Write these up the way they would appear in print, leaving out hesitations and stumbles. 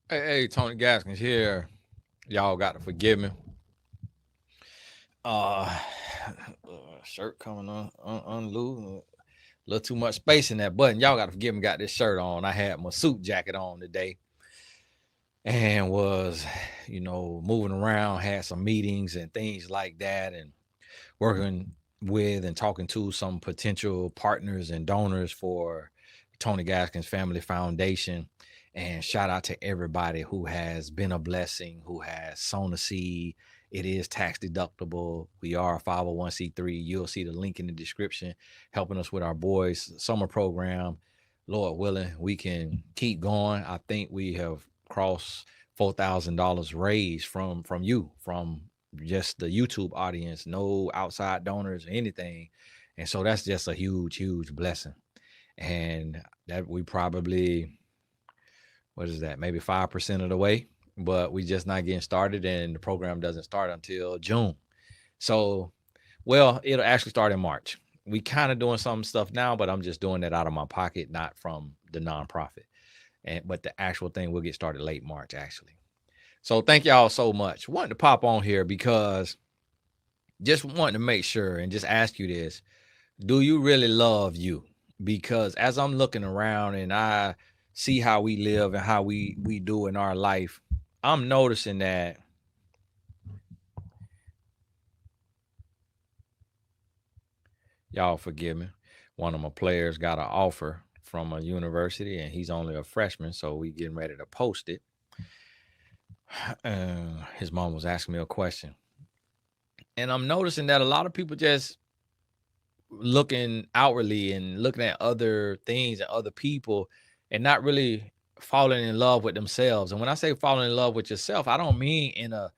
Hey, Tony Gaskins here. Y'all got to forgive me. Uh, shirt coming unloose. A little too much space in that button. Y'all got to forgive me. Got this shirt on. I had my suit jacket on today and was, moving around. Had some meetings and things like that, and working with and talking to some potential partners and donors for Tony Gaskins Family Foundation. And shout out to everybody who has been a blessing, who has sown a seed. It is tax deductible. We are a 501c3. You'll see the link in the description, helping us with our boys' summer program. Lord willing, we can keep going. I think we have crossed $4,000 raised from you, from just the YouTube audience, no outside donors or anything. And so that's just a huge, huge blessing. And that we probably, what is that, maybe 5% of the way, but we just not getting started, and the program doesn't start until June. So, well, it'll actually start in March. We kind of doing some stuff now, but I'm just doing that out of my pocket, not from the nonprofit. But the actual thing will get started late March, actually. So thank y'all so much. Wanted to pop on here because just wanting to make sure and just ask you this. Do you really love you? Because as I'm looking around and I see how we live and how we do in our life, I'm noticing that y'all forgive me. One of my players got an offer from a university and he's only a freshman, so we getting ready to post it. His mom was asking me a question. And I'm noticing that a lot of people just looking outwardly and looking at other things and other people and not really falling in love with themselves. And when I say falling in love with yourself, I don't mean in a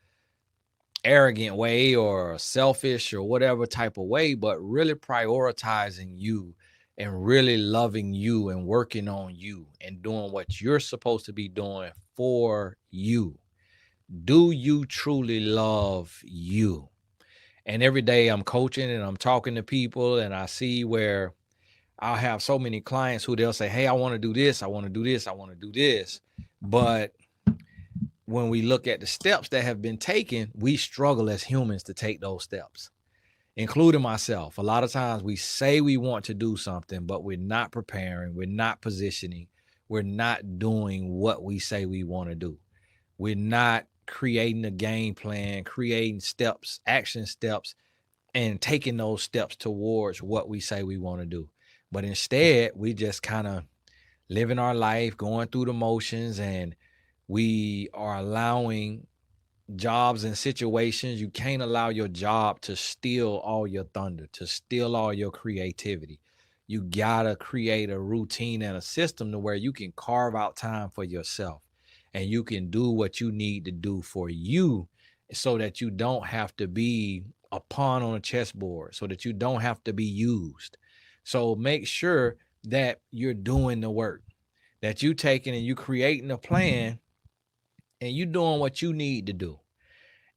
arrogant way or selfish or whatever type of way, but really prioritizing you and really loving you and working on you and doing what you're supposed to be doing for you. Do you truly love you? And every day I'm coaching and I'm talking to people and I see where I'll have so many clients who they'll say, hey, I want to do this, I want to do this, I want to do this. But when we look at the steps that have been taken, we struggle as humans to take those steps, including myself. A lot of times we say we want to do something, but we're not preparing, we're not positioning, we're not doing what we say we want to do. We're not creating a game plan, creating steps, action steps, and taking those steps towards what we say we want to do. But instead, we just kind of living our life, going through the motions, and we are allowing jobs and situations. You can't allow your job to steal all your thunder, to steal all your creativity. You gotta create a routine and a system to where you can carve out time for yourself and you can do what you need to do for you so that you don't have to be a pawn on a chessboard, so that you don't have to be used. So make sure that you're doing the work, that you taking and you creating a plan and you doing what you need to do.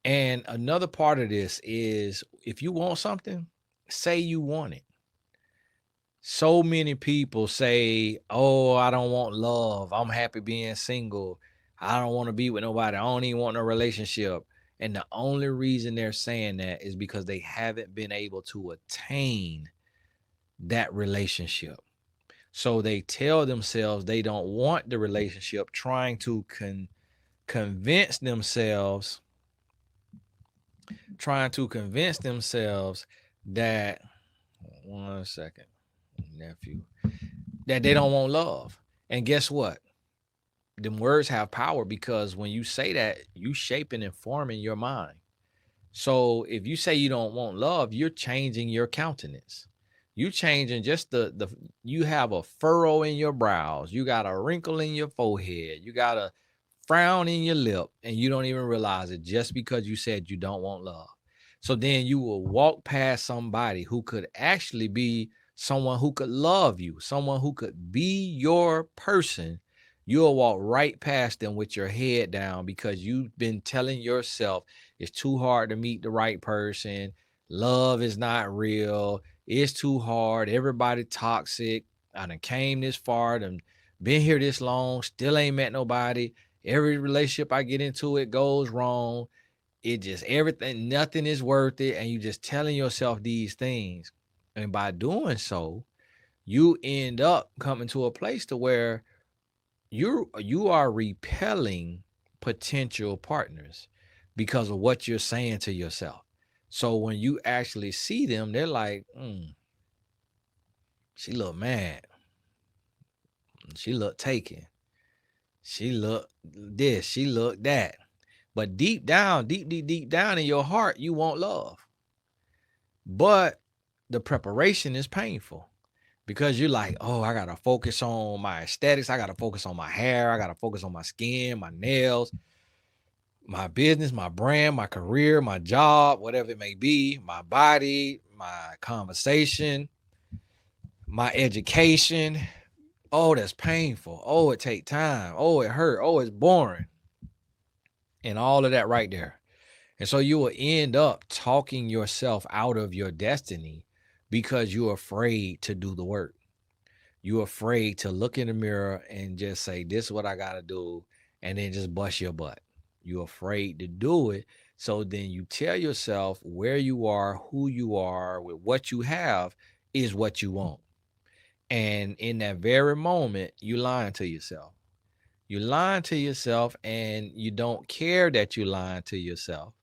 And another part of this is if you want something, say you want it. So many people say, oh, I don't want love. I'm happy being single. I don't want to be with nobody. I don't even want a relationship. And the only reason they're saying that is because they haven't been able to attain that relationship. So they tell themselves they don't want the relationship, trying to convince themselves, that, one second, nephew, that they don't want love. And guess what? Them words have power because when you say that, you shaping and forming your mind. So if you say you don't want love, you're changing your countenance. You changing just the you have a furrow in your brows, you got a wrinkle in your forehead, you got a frown in your lip, and you don't even realize it just because you said you don't want love. So then you will walk past somebody who could actually be someone who could love you, someone who could be your person. You'll walk right past them with your head down because you've been telling yourself it's too hard to meet the right person. Love is not real. It's too hard. Everybody toxic. I done came this far, done been here this long, still ain't met nobody. Every relationship I get into, it goes wrong. It just everything, nothing is worth it. And you just telling yourself these things. And by doing so, you end up coming to a place to where you are repelling potential partners because of what you're saying to yourself. So when you actually see them, they're like, she look mad. She look taken. She look this. She look that. But deep down, deep down in your heart, you want love. But the preparation is painful because you're like, oh, I got to focus on my aesthetics. I got to focus on my hair. I got to focus on my skin, my nails, my business, my brand, my career, my job, whatever it may be, my body, my conversation, my education. Oh, that's painful. Oh, it take time. Oh, it hurt. Oh, it's boring. And all of that right there. And so you will end up talking yourself out of your destiny because you're afraid to do the work. You're afraid to look in the mirror and just say, this is what I got to do, and then just bust your butt. You're afraid to do it. So then you tell yourself where you are, who you are, with what you have is what you want. And in that very moment, you lying to yourself. You lying to yourself, and you don't care that you lying to yourself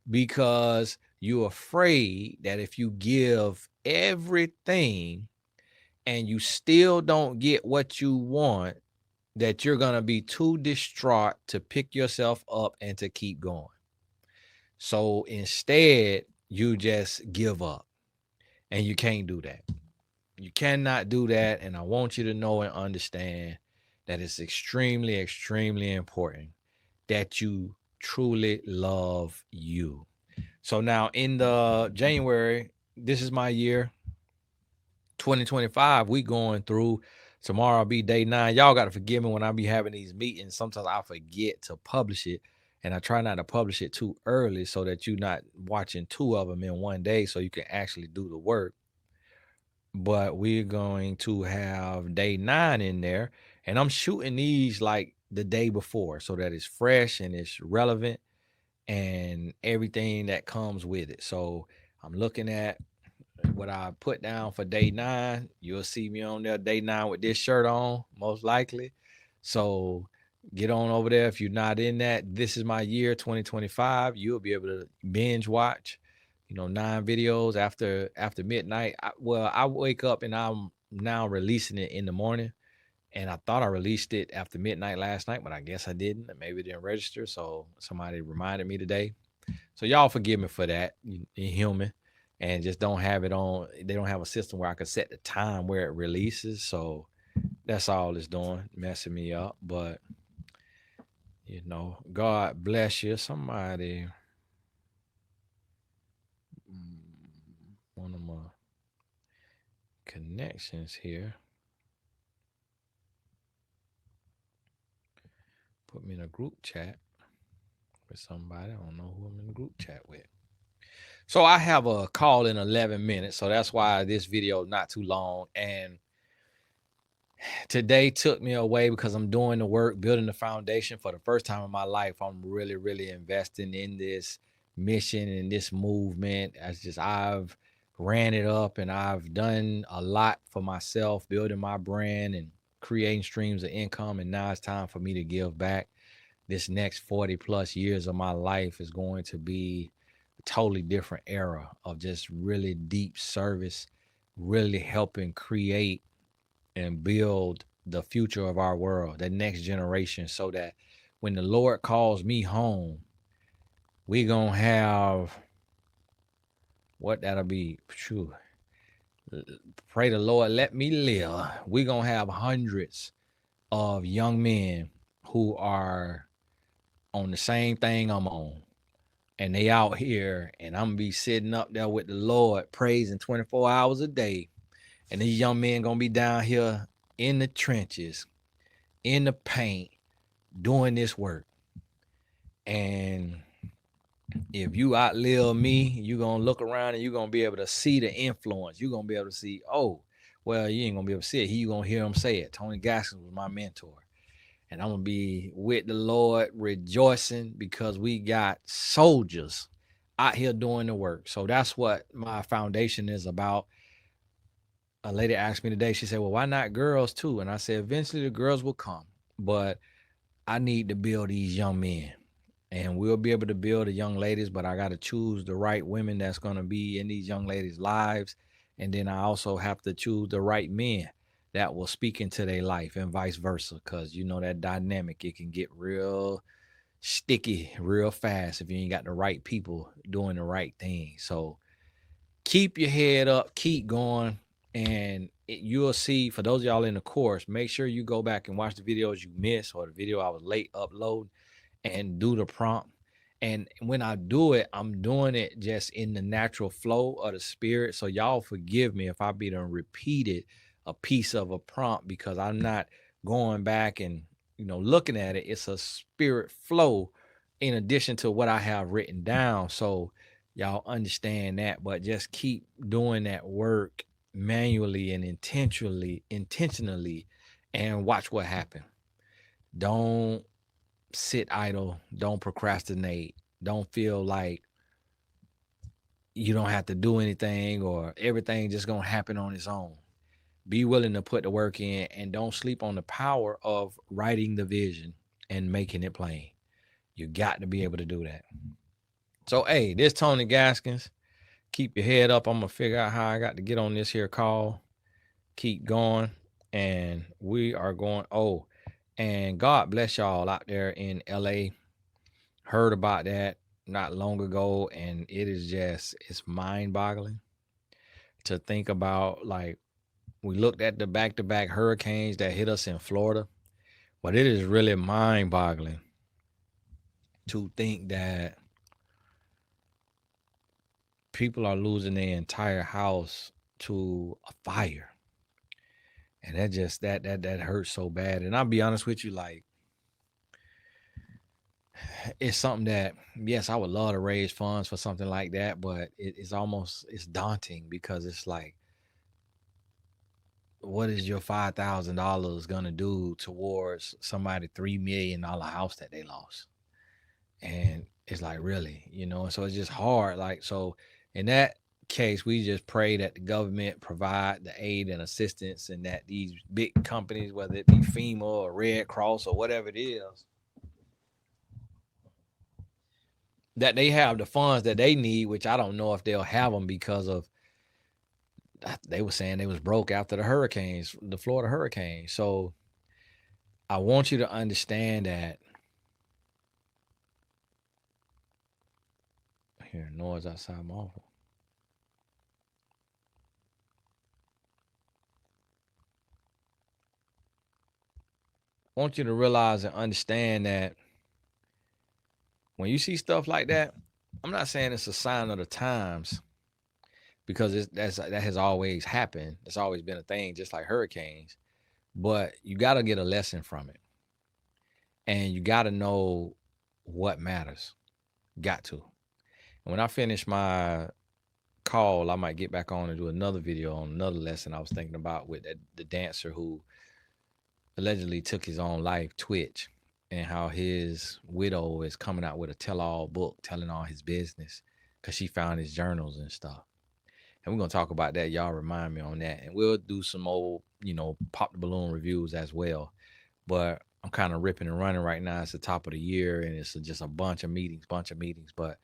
because you're afraid that if you give everything and you still don't get what you want, that you're going to be too distraught to pick yourself up and to keep going. So instead, you just give up, and you can't do that. You cannot do that. And I want you to know and understand that it's extremely, extremely important that you truly love you. So now in the January, this is my year, 2025. We going through. Tomorrow will be day 9. Y'all got to forgive me when I be having these meetings. Sometimes I forget to publish it, and I try not to publish it too early so that you're not watching 2 of them in one day so you can actually do the work. But we're going to have day 9 in there, and I'm shooting these like the day before so that it's fresh and it's relevant and everything that comes with it. So I'm looking at what I put down for day 9. You'll see me on there day 9 with this shirt on, most likely. So get on over there. If you're not in that, this is my year 2025. You'll be able to binge watch, 9 videos after midnight. I wake up and I'm now releasing it in the morning. And I thought I released it after midnight last night, but I guess I didn't. Maybe it didn't register. So somebody reminded me today. So y'all forgive me for that. You're human. And just don't have it on. They don't have a system where I can set the time where it releases. So that's all it's doing, messing me up. But, God bless you. Somebody, one of my connections here, put me in a group chat with somebody. I don't know who I'm in a group chat with. So I have a call in 11 minutes. So that's why this video is not too long. And today took me away because I'm doing the work, building the foundation for the first time in my life. I'm really, really investing in this mission and this movement. I've ran it up and I've done a lot for myself, building my brand and creating streams of income. And now it's time for me to give back. This next 40 plus years of my life is going to be a totally different era of just really deep service, really helping create and build the future of our world, the next generation, so that when the Lord calls me home, we gonna have what that'll be. Phew. Pray the Lord, let me live. We gonna have hundreds of young men who are on the same thing I'm on. And they out here, and I'm gonna be sitting up there with the Lord praising 24 hours a day. And these young men gonna be down here in the trenches, in the paint, doing this work. And if you outlive me, you're gonna look around and you're gonna be able to see the influence. You're gonna be able to see, oh, well, you ain't gonna be able to see it. You gonna hear him say it. Tony Gaskins was my mentor. and I'm gonna be with the Lord rejoicing because we got soldiers out here doing the work. So that's what my foundation is about. A lady asked me today, she said, well, why not girls too? And I said, eventually the girls will come, but I need to build these young men. And we'll be able to build the young ladies, but I got to choose the right women that's going to be in these young ladies' lives. And then I also have to choose the right men that will speak into their life and vice versa. Because you know that dynamic, it can get real sticky real fast if you ain't got the right people doing the right thing. So keep your head up, keep going, and you'll see. For those of y'all in the course, make sure you go back and watch the videos you missed or the video I was late uploading and do the prompt. And when I do it, I'm doing it just in the natural flow of the spirit. So y'all forgive me if I be done repeated a piece of a prompt, because I'm not going back and looking at it. It's a spirit flow in addition to what I have written down. So y'all understand that, but just keep doing that work manually and intentionally, and watch what happens. Don't sit idle, don't procrastinate, don't feel like you don't have to do anything or everything just gonna happen on its own. Be willing to put the work in, and don't sleep on the power of writing the vision and making it plain. You got to be able to do that. So hey, this Tony Gaskins. Keep your head up. I'm gonna figure out how I got to get on this here call. Keep going. And we are going. Oh, and God bless y'all out there in LA. Heard about that not long ago, and it's mind-boggling to think about. Like, we looked at the back-to-back hurricanes that hit us in Florida, but it is really mind-boggling to think that people are losing their entire house to a fire. And that hurts so bad. And I'll be honest with you, like, it's something that, yes, I would love to raise funds for something like that, but it's daunting, because it's like, what is your $5,000 gonna do towards somebody $3 million house that they lost? And it's like, really, so it's just hard. Like, so in that case, we just pray that the government provide the aid and assistance, and that these big companies, whether it be FEMA or Red Cross or whatever it is, that they have the funds that they need, which I don't know if they'll have them, because of, they were saying they was broke after the hurricanes, the Florida hurricane. So I want you to understand that. I hear noise outside my office. I want you to realize and understand that when you see stuff like that, I'm not saying it's a sign of the times, because that has always happened. It's always been a thing, just like hurricanes. But you got to get a lesson from it, and you got to know what matters. Got to. And when I finish my call, I might get back on and do another video on another lesson I was thinking about with the dancer who allegedly took his own life, Twitch, and how his widow is coming out with a tell-all book telling all his business, because she found his journals and stuff. And we're going to talk about that. Y'all remind me on that. And we'll do some old, pop the balloon reviews as well. But I'm kind of ripping and running right now. It's the top of the year, and it's just a bunch of meetings. But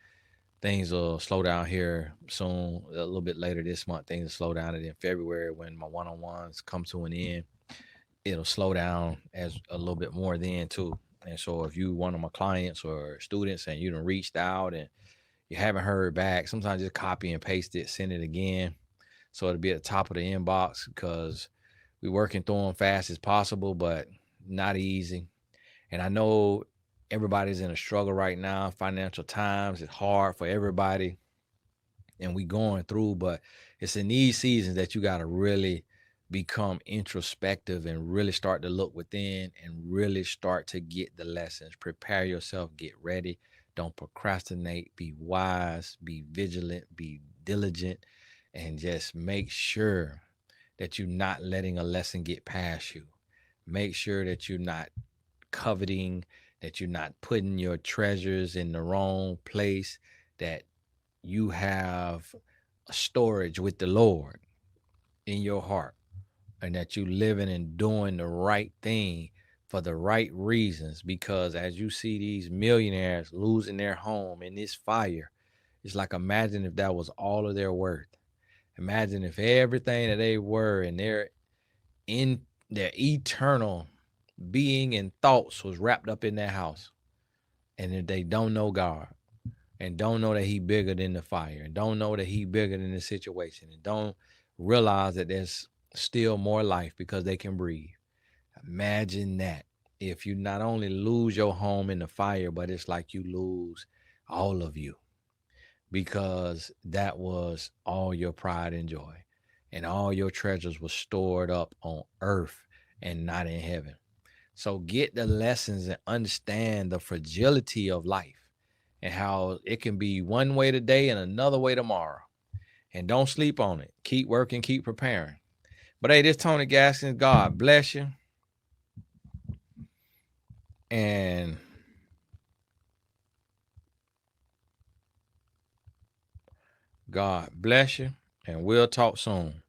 things will slow down here soon. A little bit later this month, things will slow down. And in February, when my one-on-ones come to an end, it'll slow down as a little bit more then too. And so if you one of my clients or students and you done reached out and you haven't heard back, sometimes just copy and paste it, send it again, so it'll be at the top of the inbox, because we're working through them fast as possible, but not easy. And I know everybody's in a struggle right now. Financial times, it's hard for everybody, and we going through, but it's in these seasons that you got to really become introspective and really start to look within and really start to get the lessons. Prepare yourself, get ready. Don't procrastinate. Be wise, be vigilant, be diligent, and just make sure that you're not letting a lesson get past you. Make sure that you're not coveting, that you're not putting your treasures in the wrong place, that you have a storage with the Lord in your heart, and that you living and doing the right thing for the right reasons. Because as you see these millionaires losing their home in this fire, it's like, imagine if that was all of their worth. Imagine if everything that they were and in their eternal being and thoughts was wrapped up in that house. And if they don't know God, and don't know that he bigger than the fire, and don't know that he bigger than the situation, and don't realize that there's still more life because they can breathe. Imagine that. If you not only lose your home in the fire, but it's like you lose all of you, because that was all your pride and joy, and all your treasures were stored up on earth and not in heaven. So get the lessons and understand the fragility of life, and how it can be one way today and another way tomorrow. And don't sleep on it. Keep working, keep preparing. But hey, this Tony Gaskins, God bless you. And God bless you. And we'll talk soon.